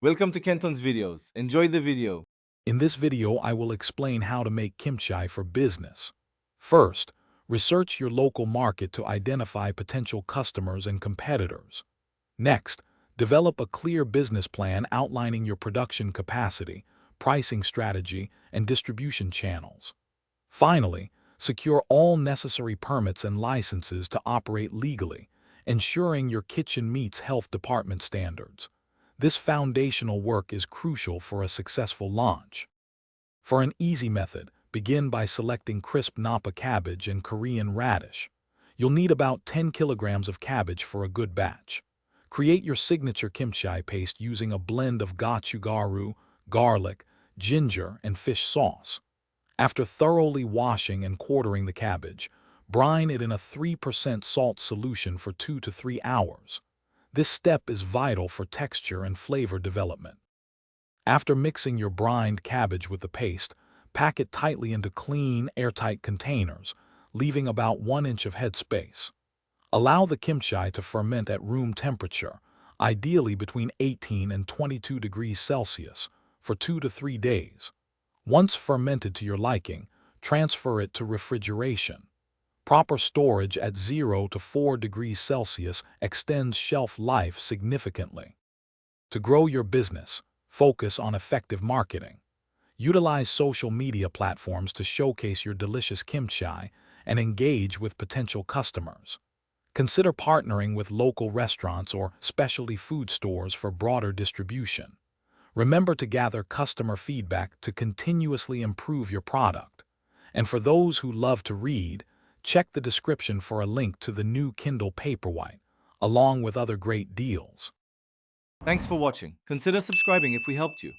Welcome to Kenton's videos. Enjoy the video. In this video, I will explain how to make kimchi for business. First, research your local market to identify potential customers and competitors. Next, develop a clear business plan outlining your production capacity, pricing strategy, and distribution channels. Finally, secure all necessary permits and licenses to operate legally, ensuring your kitchen meets health department standards. This foundational work is crucial for a successful launch. For an easy method, begin by selecting crisp Napa cabbage and Korean radish. You'll need about 10 kilograms of cabbage for a good batch. Create your signature kimchi paste using a blend of gochugaru, garlic, ginger, and fish sauce. After thoroughly washing and quartering the cabbage, brine it in a 3% salt solution for 2 to 3 hours. This step is vital for texture and flavor development. After mixing your brined cabbage with the paste, pack it tightly into clean, airtight containers, leaving about 1 inch of head space. Allow the kimchi to ferment at room temperature, ideally between 18 and 22 degrees Celsius, for 2 to 3 days. Once fermented to your liking, transfer it to refrigeration. Proper storage at 0 to 4 degrees Celsius extends shelf life significantly. To grow your business, focus on effective marketing. Utilize social media platforms to showcase your delicious kimchi and engage with potential customers. Consider partnering with local restaurants or specialty food stores for broader distribution. Remember to gather customer feedback to continuously improve your product. And for those who love to read, check the description for a link to the new Kindle Paperwhite, along with other great deals. Thanks for watching. Consider subscribing if we helped you.